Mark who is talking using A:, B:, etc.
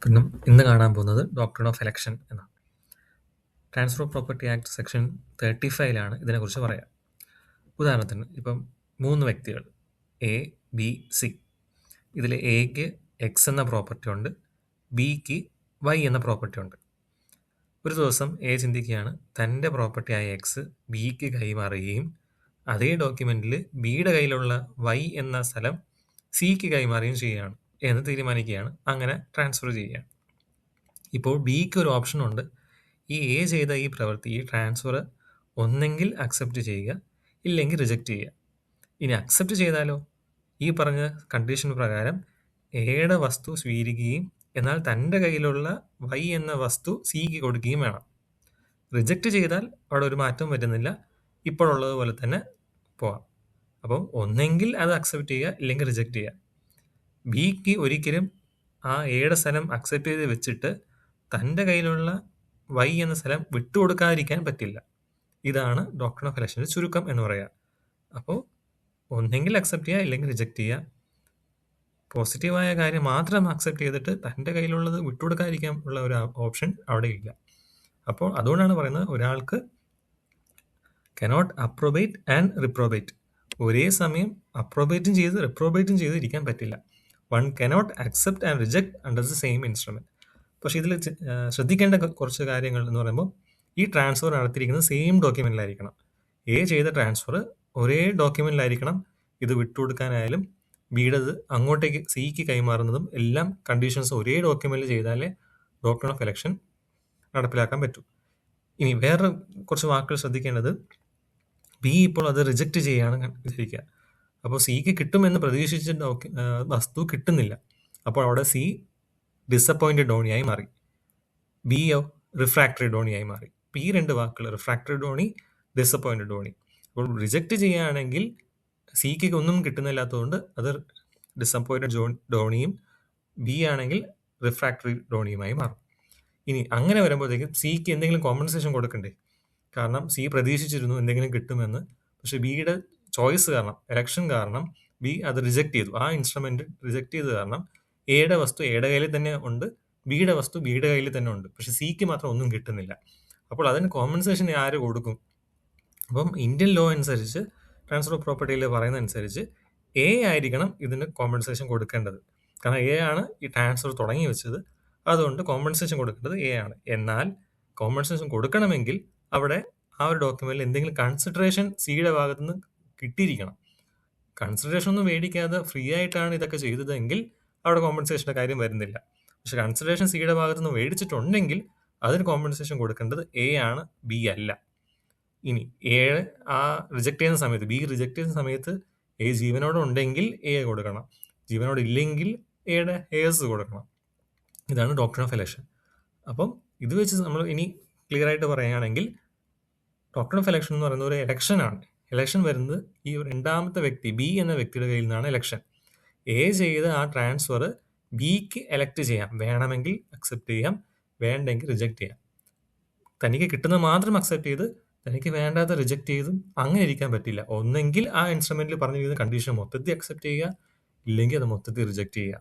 A: പിന്നെ ഇന്ന് കാണാൻ പോകുന്നത് ഡോക്ട്രിൻ ഓഫ് എലക്ഷൻ എന്നാണ്. Transfer of property act section 35 ഇതിനെക്കുറിച്ച് പറയാം. ഉദാഹരണത്തിന് ഇപ്പം 3 വ്യക്തികൾ എ, ബി, സി. ഇതിൽ എക്ക് എക്സ് എന്ന പ്രോപ്പർട്ടി ഉണ്ട്, ബിക്ക് വൈ എന്ന പ്രോപ്പർട്ടി ഉണ്ട്. ഒരു ദിവസം എ ചിന്തിക്കുകയാണ് തൻ്റെ പ്രോപ്പർട്ടിയായ എക്സ് ബിക്ക് കൈമാറുകയും അതേ ഡോക്യുമെൻറ്റിൽ ബിയുടെ കയ്യിലുള്ള വൈ എന്ന സ്ഥലം സിക്ക് കൈമാറുകയും ചെയ്യുകയാണ് എന്ന് തീരുമാനിക്കുകയാണ്. അങ്ങനെ ട്രാൻസ്ഫർ ചെയ്യുകയാണ്. ഇപ്പോൾ ബിക്ക് ഒരു ഓപ്ഷൻ ഉണ്ട്. ഈ എ ചെയ്ത ഈ പ്രവൃത്തി, ഈ ട്രാൻസ്ഫർ ഒന്നെങ്കിൽ അക്സെപ്റ്റ് ചെയ്യുക, ഇല്ലെങ്കിൽ റിജക്റ്റ് ചെയ്യുക. ഇനി അക്സെപ്റ്റ് ചെയ്താലോ, ഈ പറഞ്ഞ കണ്ടീഷൻ പ്രകാരം എയുടെ വസ്തു സ്വീകരിക്കുകയും എന്നാൽ തൻ്റെ കയ്യിലുള്ള വൈ എന്ന വസ്തു സിക്ക് കൊടുക്കുകയും വേണം. റിജക്റ്റ് ചെയ്താൽ അവിടെ ഒരു മാറ്റവും വരുന്നില്ല, ഇപ്പോഴുള്ളതുപോലെ തന്നെ പോവാം. അപ്പം ഒന്നെങ്കിൽ അത് അക്സെപ്റ്റ് ചെയ്യുക, ഇല്ലെങ്കിൽ റിജക്റ്റ് ചെയ്യുക. ബിക്ക് ഒരിക്കലും ആ എയുടെ സ്ഥലം അക്സെപ്റ്റ് ചെയ്ത് വെച്ചിട്ട് തൻ്റെ കയ്യിലുള്ള വൈ എന്ന സ്ഥലം വിട്ടുകൊടുക്കാതിരിക്കാൻ പറ്റില്ല. ഇതാണ് ഡോക്ട്രിൻ ഓഫ് എലക്ഷൻ്റെ ചുരുക്കം എന്ന് പറയുക. അപ്പോൾ ഒന്നെങ്കിൽ അക്സെപ്റ്റ് ചെയ്യുക, ഇല്ലെങ്കിൽ റിജക്റ്റ് ചെയ്യുക. പോസിറ്റീവായ കാര്യം മാത്രം അക്സെപ്റ്റ് ചെയ്തിട്ട് തൻ്റെ കയ്യിലുള്ളത് വിട്ടുകൊടുക്കാതിരിക്കാൻ ഉള്ള ഒരു ഓപ്ഷൻ അവിടെ ഇല്ല. അപ്പോൾ അതുകൊണ്ടാണ് പറയുന്നത് ഒരാൾക്ക് കനോട്ട് അപ്രോബേറ്റ് ആൻഡ് റിപ്രോബേറ്റ്, ഒരേ സമയം അപ്രോബേറ്റും ചെയ്ത് റിപ്രോബേറ്റും ചെയ്ത് ഇരിക്കാൻ പറ്റില്ല. One cannot accept and reject under the same instrument. പക്ഷേ ഇതിൽ ശ്രദ്ധിക്കേണ്ട കുറച്ച് കാര്യങ്ങൾ എന്ന് പറയുമ്പോൾ ഈ ട്രാൻസ്ഫർ നടത്തിയിരിക്കുന്നത് സെയിം ഡോക്യുമെൻറ്റിലായിരിക്കണം. എ ചെയ്ത ട്രാൻസ്ഫർ ഒരേ ഡോക്യുമെൻറ്റിലായിരിക്കണം. ഇത് വിട്ടുകൊടുക്കാനായാലും ബിയുടേത് അങ്ങോട്ടേക്ക് സിക്ക് കൈമാറുന്നതും എല്ലാം കണ്ടീഷൻസ് ഒരേ ഡോക്യുമെൻറ്റിൽ ചെയ്താലേ ഡോക്ട്രിൻ ഓഫ് എലക്ഷൻ നടപ്പിലാക്കാൻ പറ്റൂ. ഇനി വേറെ കുറച്ച് വാക്കുകൾ ശ്രദ്ധിക്കേണ്ടത്, ബി ഇപ്പോൾ അത് റിജക്റ്റ് ചെയ്യുകയാണ് വിചാരിക്കുക. അപ്പോൾ സിക്ക് കിട്ടുമെന്ന് പ്രതീക്ഷിച്ച വസ്തു കിട്ടുന്നില്ല. അപ്പോൾ അവിടെ സി ഡിസപ്പോയിൻറ്റഡ് ഡോണിയായി മാറി, ബിയോ റിഫ്രാക്ടറി ഡോണിയായി മാറി. അപ്പോൾ ഈ 2 വാക്കുകൾ, റിഫ്രാക്ടറി ഡോണി, ഡിസപ്പോയിൻറ്റഡ് ഡോണി. അപ്പോൾ റിജക്റ്റ് ചെയ്യുകയാണെങ്കിൽ സിക്ക് ഒന്നും കിട്ടുന്നില്ലാത്തതുകൊണ്ട് അത് ഡിസപ്പോയിൻറ്റഡ് ഡോണിയും ബി ആണെങ്കിൽ റിഫ്രാക്ടറി ഡോണിയുമായി മാറും. ഇനി അങ്ങനെ വരുമ്പോഴത്തേക്കും സിക്ക് എന്തെങ്കിലും കോമ്പൻസേഷൻ കൊടുക്കണ്ടേ? കാരണം സി പ്രതീക്ഷിച്ചിരുന്നു എന്തെങ്കിലും കിട്ടുമെന്ന്. പക്ഷേ ബിയുടെ ചോയ്സ് കാരണം, എലക്ഷൻ കാരണം ബി അത് റിജക്റ്റ് ചെയ്തു. ആ ഇൻസ്ട്രുമെന്റ് റിജക്റ്റ് ചെയ്തത് കാരണം എയുടെ വസ്തു എയുടെ കയ്യിൽ തന്നെ ഉണ്ട്, ബിയുടെ വസ്തു ബിയുടെ കയ്യിൽ തന്നെ ഉണ്ട്. പക്ഷെ സിക്ക് മാത്രം ഒന്നും കിട്ടുന്നില്ല. അപ്പോൾ അതിന് കോമ്പൻസേഷൻ ആര് കൊടുക്കും? അപ്പം ഇന്ത്യൻ ലോ അനുസരിച്ച്, ട്രാൻസ്ഫർ ഓഫ് പ്രോപ്പർട്ടിയിൽ പറയുന്ന അനുസരിച്ച് എ ആയിരിക്കണം ഇതിന് കോമ്പൻസേഷൻ കൊടുക്കേണ്ടത്. കാരണം എ ആണ് ഈ ട്രാൻസ്ഫർ തുടങ്ങി വെച്ചത്. അതുകൊണ്ട് കോമ്പൻസേഷൻ കൊടുക്കേണ്ടത് എ ആണ്. എന്നാൽ കോമ്പൻസേഷൻ കൊടുക്കണമെങ്കിൽ അവിടെ ആ ഒരു ഡോക്യുമെന്റിൽ എന്തെങ്കിലും കൺസിഡറേഷൻ സിയുടെ ഭാഗത്തു നിന്ന് കിട്ടിയിരിക്കണം. കൺസിഡറേഷൻ ഒന്നും മേടിക്കാതെ ഫ്രീ ആയിട്ടാണ് ഇതൊക്കെ ചെയ്തതെങ്കിൽ അവിടെ കോമ്പൻസേഷൻ്റെ കാര്യം വരുന്നില്ല. പക്ഷെ കൺസിഡറേഷൻ സിയുടെ ഭാഗത്തു നിന്ന് മേടിച്ചിട്ടുണ്ടെങ്കിൽ അതിന് കോമ്പൻസേഷൻ കൊടുക്കേണ്ടത് എ ആണ്, ബി അല്ല. ഇനി എ ആ റിജക്ട് ചെയ്യുന്ന സമയത്ത്, ബി റിജക്ട് ചെയ്യുന്ന സമയത്ത് എ ജീവനോടെ ഉണ്ടെങ്കിൽ എ കൊടുക്കണം, ജീവനോട് ഇല്ലെങ്കിൽ എയുടെ എസ് കൊടുക്കണം. ഇതാണ് ഡോക്ട്രിൻ ഓഫ് എലക്ഷൻ. അപ്പം ഇത് വെച്ച് നമ്മൾ ഇനി ക്ലിയർ ആയിട്ട് പറയുകയാണെങ്കിൽ ഡോക്ട്രിൻ ഓഫ് എലക്ഷൻ എന്ന് പറയുന്നത് ഒരു എലക്ഷനാണ്. എലക്ഷൻ വരുന്നത് ഈ രണ്ടാമത്തെ വ്യക്തി, ബി എന്ന വ്യക്തിയുടെ കയ്യിൽ നിന്നാണ് എലക്ഷൻ. എ ചെയ്ത ആ ട്രാൻസ്ഫർ ബിക്ക് എലക്ട് ചെയ്യാം. വേണമെങ്കിൽ അക്സെപ്റ്റ് ചെയ്യാം, വേണ്ടെങ്കിൽ റിജക്റ്റ് ചെയ്യാം. തനിക്ക് കിട്ടുന്നത് മാത്രം അക്സെപ്റ്റ് ചെയ്ത് തനിക്ക് വേണ്ടാത്ത റിജക്റ്റ് ചെയ്തും അങ്ങനെ ഇരിക്കാൻ പറ്റില്ല. ഒന്നെങ്കിൽ ആ ഇൻസ്ട്രുമെന്റിൽ പറഞ്ഞിരിക്കുന്ന കണ്ടീഷൻ മൊത്തത്തിൽ അക്സെപ്റ്റ് ചെയ്യുക, ഇല്ലെങ്കിൽ അത് മൊത്തത്തിൽ റിജക്റ്റ് ചെയ്യുക.